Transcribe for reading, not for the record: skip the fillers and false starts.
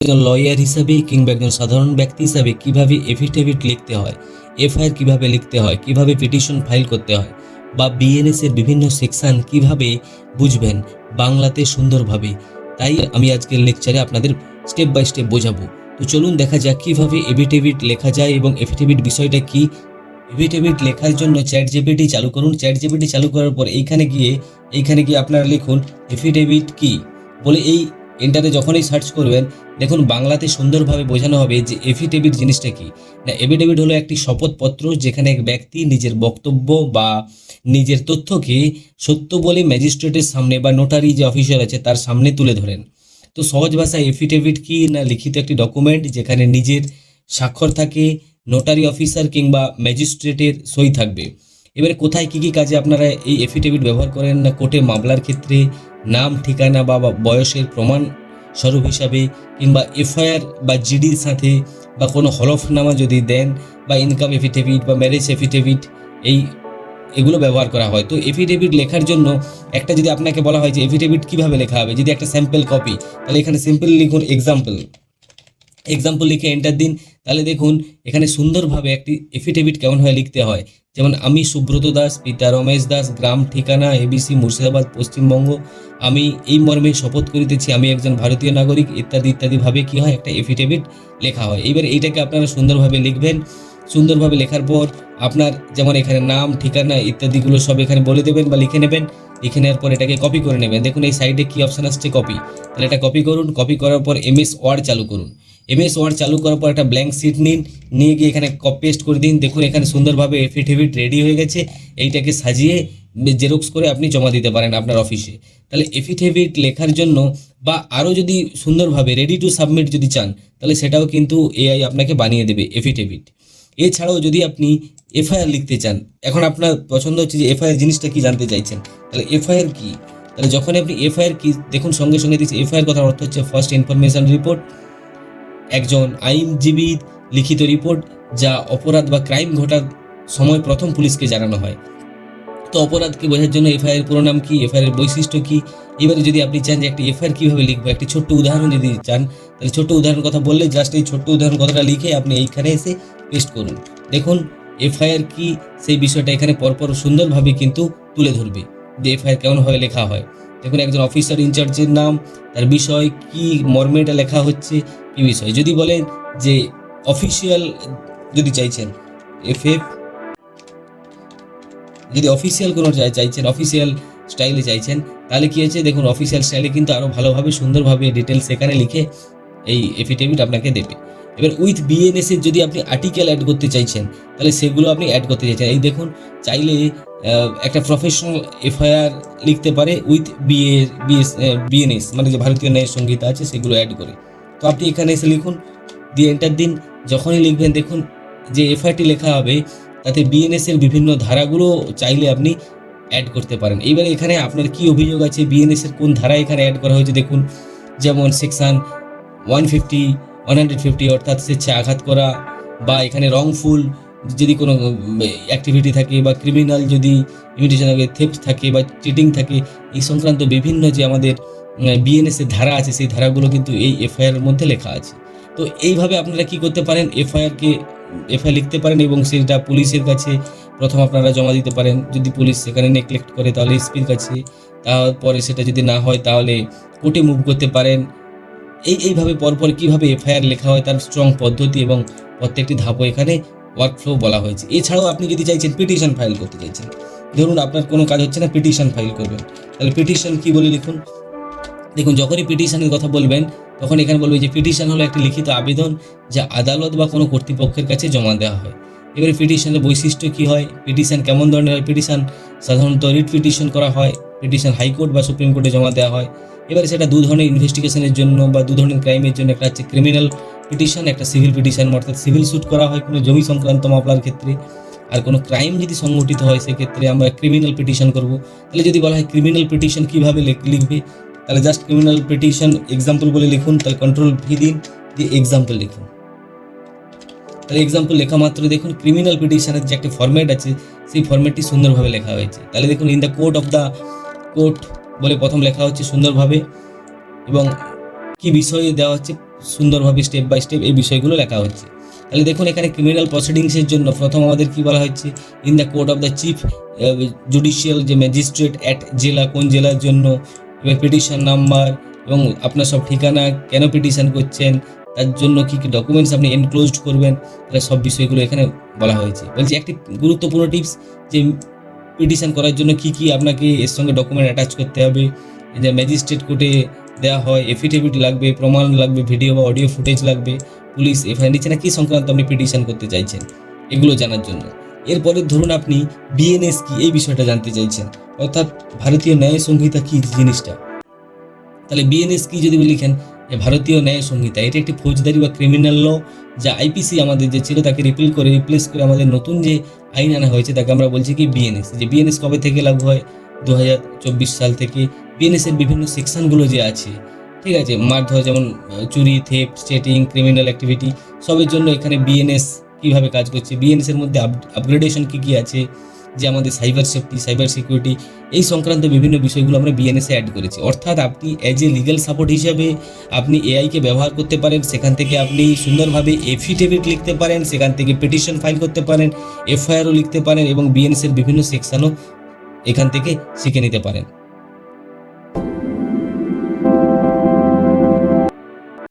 একজন লয়ার হিসাবে কিংবা একজন সাধারণ ব্যক্তি হিসাবে কিভাবে এফিডেভিট লিখতে হয়, এফআইআর কিভাবে লিখতে হয়, কিভাবে পিটিশন ফাইল করতে হয় বা বিএনএস এর বিভিন্ন সেকশন কিভাবে বুঝবেন বাংলাতে সুন্দরভাবে, তাই আমি আজকের লেকচারে আপনাদের স্টেপ বাই স্টেপ বোঝাবো। তো চলুন দেখা যাক কিভাবে এফিডেভিট লেখা যায় এবং এফিডেভিট বিষয়টা কি। এফিডেভিট লেখার জন্য চ্যাট জিপিটি চালু করুন। চ্যাট জিপিটি চালু করার পর এইখানে গিয়ে আপনারা লিখুন এফিডেভিট কি বলে, এই এন্টারে যখনই সার্চ করবেন দেখুন বাংলাতে সুন্দরভাবে বোঝানো হবে যে এফিডেভিট জিনিসটা কি। না, এফিডেভিট হলো একটি শপথপত্র যেখানে এক ব্যক্তি নিজের বক্তব্য বা নিজের তথ্যকে সত্য বলে ম্যাজিস্ট্রেটের সামনে বা নোটারি যে অফিসার আছে তার সামনে তুলে ধরেন। তো সহজ ভাষায় এফিডেভিট কি না, লিখিত একটি ডকুমেন্ট যেখানে নিজের স্বাক্ষর থাকে, নোটারি অফিসার কিংবা ম্যাজিস্ট্রেটের সই থাকবে। এবারে কোথায় কী কী কাজে আপনারা এই এফিডেভিট ব্যবহার করেন না, কোর্টে মামলার ক্ষেত্রে নাম ঠিকানা বা বয়সের প্রমাণ স্বরূপ হিসাবে, কিংবা এফআইআর বা জিডির সাথে, বা কোনো হলফনামা যদি দেন, বা ইনকাম এফিডেভিট বা ম্যারেজ এফিডেভিট, এগুলো ব্যবহার করা হয়। তো এফিডেভিট লেখার জন্য একটা যদি আপনাকে বলা হয় যে এফিডেভিট কীভাবে লেখা হবে, যদি একটা স্যাম্পল কপি, তাহলে এখানে সিম্পল লিখুন এক্সাম্পল লিখে এন্টার দিন। তাহলে দেখুন এখানে সুন্দরভাবে একটি এফিডেভিট কেমনভাবে লিখতে হয়। যেমন আমি সুব্রত দাস, পিতা রমেশ দাস, গ্রাম ঠিকানা এবিসি মুর্শিদাবাদ পশ্চিমবঙ্গ, আমি এই মর্মে শপথ করিতেছি আমি একজন ভারতীয় নাগরিক, ইত্যাদি ইত্যাদিভাবে কী হয় একটা এফিডেভিট লেখা হয়। এবার এইটাকে আপনারা সুন্দরভাবে লিখবেন। সুন্দরভাবে লেখার পর আপনার যেমন এখানে নাম ঠিকানা ইত্যাদিগুলো সব এখানে বলে দেবেন বা লিখে নেবেন। লিখে নেওয়ার পর এটাকে কপি করে নেবেন। দেখুন এই সাইডে কী অপশান আসছে, কপি। তাহলে এটা কপি করুন। কপি করার পর এমএস ওয়ার্ড চালু করুন। এমএস ওয়ার্ড চালু করার পর একটা ব্ল্যাঙ্ক শিট নিয়ে গিয়ে এখানে কপি পেস্ট করে দিন। দেখুন এখানে সুন্দরভাবে এফিডেভিট রেডি হয়ে গেছে। এইটাকে সাজিয়ে জেরক্স করে আপনি জমা দিতে পারেন আপনার অফিসে। তাহলে এফিডেভিট লেখার জন্য বা আরও যদি সুন্দরভাবে রেডি টু সাবমিট যদি চান, তাহলে সেটাও কিন্তু এআই আপনাকে বানিয়ে দেবে এফিডেভিট। এছাড়াও যদি আপনি এফআইআর লিখতে চান, এখন আপনার পছন্দ হচ্ছে যে এফআইআর জিনিসটা কি জানতে চাইছেন, তাহলে এফআইআর কি, তাহলে যখন আপনি এফআইআর কি দেখুন সঙ্গে সঙ্গে দিচ্ছে এফআইআর কথার অর্থ হচ্ছে ফার্স্ট ইনফরমেশন রিপোর্ট, একজন আইনজীবীর লিখিত রিপোর্ট যা অপরাধ বা ক্রাইম ঘটার সময় প্রথম পুলিশকে জানানো হয়। তো অপরাধকে বোঝার জন্য এফআইআর পুরো নাম কি, এফআইআর বৈশিষ্ট্য কি। এবারে যদি আপনি চান যে একটি এফআইআর কীভাবে লিখবো, একটি ছোট্ট উদাহরণ যদি চান, তাহলে ছোট্ট উদাহরণ কথা বললে জাস্ট এই ছোট্ট উদাহরণ কথাটা লিখে আপনি এইখানে এসে পেস্ট করুন। দেখুন এফআইআর কি সেই বিষয়টা এখানে পরপর সুন্দরভাবে কিন্তু তুলে ধরবে যে এফআইআর কেমনভাবে লেখা হয়। দেখুন একজন অফিসার ইনচার্জের নাম, তার বিষয় কি মর্মে এটা লেখা হচ্ছে, কি বিষয়। যদি বলেন যে অফিসিয়াল যদি চাইছেন যদি অফিসিয়াল কোনো চাইছেন, অফিসিয়াল স্টাইলে চাইছেন, তাহলে কী হচ্ছে দেখুন অফিসিয়াল স্টাইলে কিন্তু আরও ভালোভাবে সুন্দরভাবে ডিটেলস এখানে লিখে এই এফিডেভিট আপনাকে দেবে। এবার উইথ বিএনএস এর যদি আপনি আর্টিকেল অ্যাড করতে চাইছেন, তাহলে সেগুলো আপনি অ্যাড করতে চাইছেন। এই দেখুন চাইলে একটা প্রফেশনাল এফআইআর লিখতে পারে উইথ বিএনএস, মানে যে ভারতীয় ন্যায় সংহিতা আছে সেগুলো অ্যাড করে। তো আপনি এখানে এসে লিখুন, দিয়ে এন্টার দিন। যখনই লিখবেন দেখুন যে এফআইআরটি লেখা হবে তাতে বিএনএস এর বিভিন্ন ধারাগুলো চাইলে আপনি অ্যাড করতে পারেন। এইবারে এখানে আপনার কি অভিযোগ আছে, বিএনএস এর কোন ধারা এখানে অ্যাড করা হয়েছে দেখুন, যেমন সেকশন 150 অর্থাৎ স্বেচ্ছায় আঘাত করা, বা এখানে রংফুল যদি কোনো অ্যাক্টিভিটি থাকে, বা ক্রিমিনাল যদি ইমিটেশন থাকে, থেফট থাকে বা চিটিং থাকে, এই সংক্রান্ত বিভিন্ন যে আমাদের বিএনএস এর ধারা আছে সেই ধারাগুলো কিন্তু এই এফআইআর এর মধ্যে লেখা আছে। তো এইভাবে আপনারা কি করতে পারেন, এফআইআর লিখতে পারেন এবং সেটা পুলিশের কাছে প্রথম আপনারা জমা দিতে পারেন। যদি পুলিশ সেখানে নেগলেক্ট করে তাহলে এসপির কাছে, তারপরে সেটা যদি না হয় তাহলে কোর্টে মুভ করতে পারেন। এইভাবে পরপর কীভাবে এফআইআর লেখা হয় তার স্ট্রং পদ্ধতি এবং প্রত্যেকটি ধাপও এখানে ওয়ার্কফ্লো বলা হয়েছে। এছাড়াও আপনি যদি চাইছেন পিটিশন ফাইল করতে চাইছেন, ধরুন আপনার কোনো কাজ হচ্ছে না, পিটিশন ফাইল করবেন, তাহলে পিটিশন কি বলে লিখুন। দেখুন যখনই পিটিশনের কথা বলবেন তখন এখানে বলবে যে পিটিশন হলো একটি লিখিত আবেদন যা আদালত বা কোনো কর্তৃপক্ষের কাছে জমা দেওয়া হয়। এবারে পিটিশনের বৈশিষ্ট্য কী হয়, পিটিশন কেমন ধরনের হয়, পিটিশন সাধারণত রিট পিটিশন করা হয়, পিটিশন হাইকোর্ট বা সুপ্রিম কোর্টে জমা দেওয়া হয়। এবারে সেটা দু ধরনের ইনভেস্টিগেশনের জন্য বা দু ধরনের ক্রাইমের জন্য, একটা হচ্ছে ক্রিমিনাল পিটিশন, একটা সিভিল পিটিশন, অর্থাৎ সিভিল স্যুট করা হয় কোনো জমি সংক্রান্ত মামলার ক্ষেত্রে। আর কোনো ক্রাইম যদি সংগঠিত হয় সেক্ষেত্রে আমরা ক্রিমিনাল পিটিশন করব। তাহলে যদি বলা হয় ক্রিমিনাল পিটিশন কীভাবে লিখবে, তাহলে জাস্ট ক্রিমিনাল পিটিশন এক্সাম্পল বলে লিখুন, তাহলে কন্ট্রোল ভি দিন, দিয়ে এক্সাম্পল লিখুন। তাহলে এক্সাম্পল লেখা মাত্র দেখুন ক্রিমিনাল পিটিশনের যে একটা ফরম্যাট আছে সেই ফরম্যাটটি সুন্দরভাবে লেখা হয়েছে। তাহলে দেখুন ইন দ্য কোর্ট বলে প্রথম লেখা হচ্ছে সুন্দরভাবে, এবং কি বিষয়ে দেওয়া হচ্ছে সুন্দরভাবে স্টেপ বাই স্টেপ এই বিষয়গুলো লেখা হচ্ছে। তাহলে দেখুন এখানে ক্রিমিনাল প্রসিডিংসের জন্য প্রথম আমাদের কি বলা হচ্ছে, in the court of the chief judicial যে ম্যাজিস্ট্রেট অ্যাট জেলা, কোন জেলার জন্য, এবং পিটিশন নাম্বার এবং আপনার সব ঠিকানা, কেন পিটিশন করছেন, তার জন্য কী কী ডকুমেন্টস আপনি এনক্লোজড করবেন, তাহলে সব বিষয়গুলো এখানে বলা হয়েছে। বলছি একটি গুরুত্বপূর্ণ টিপস যে পিটিশন করার জন্য কী কী আপনাকে এর সঙ্গে ডকুমেন্ট অ্যাটাচ করতে হবে, যে ম্যাজিস্ট্রেট কোর্টে দেওয়া হয়, এফিডেভিট লাগবে, প্রমাণ লাগবে, ভিডিও বা অডিও ফুটেজ লাগবে, পুলিশ এফআইআর নিচ্ছে না, কী সংক্রান্ত আপনি পিটিশন করতে চাইছেন, এগুলো জানার জন্য। এরপরে ধরুন আপনি বিএনএস কি এই বিষয়টা জানতে চাইছেন, অর্থাৎ ভারতীয় ন্যায় সংহিতা কি জিনিসটা। তাহলে বিএনএস কি যদি লিখেন যে ভারতীয় ন্যায় সংহিতা, এটা একটি ফৌজদারি বা ক্রিমিনাল ল, যা আইপিসি আমাদের যে ছিল তাকে রিপ্লেস করে আমাদের নতুন যে আইন আনা হয়েছে তাকে আমরা বলছি কি বিএনএস। যে বিএনএস কবে থেকে লাগু হয়, 2024 সাল থেকে। বিএনএস এর বিভিন্ন সেকশনগুলো যে আছে, ঠিক আছে, মারধর যেমন চুরি, থেফট, চেটিং, ক্রিমিনাল অ্যাক্টিভিটি, সবের জন্য এখানে বিএনএস কীভাবে কাজ করছে, বিএনএস এর মধ্যে আপগ্রেডেশন কী কী আছে, যে আমাদের সাইবার সেফটি, সাইবার সিকিউরিটি, এই সংক্রান্ত বিভিন্ন বিষয়গুলো আমরা বিএনএসে অ্যাড করেছি। অর্থাৎ আপনি অ্যাজ এ লিগ্যাল সাপোর্ট হিসাবে আপনি এআইকে ব্যবহার করতে পারেন, সেখান থেকে আপনি সুন্দরভাবে এফিডেভিট লিখতে পারেন, সেখান থেকে পিটিশন ফাইল করতে পারেন, এফআইআরও লিখতে পারেন এবং বিএনএস এর বিভিন্ন সেকশনও এখান থেকে শিখে নিতে পারেন।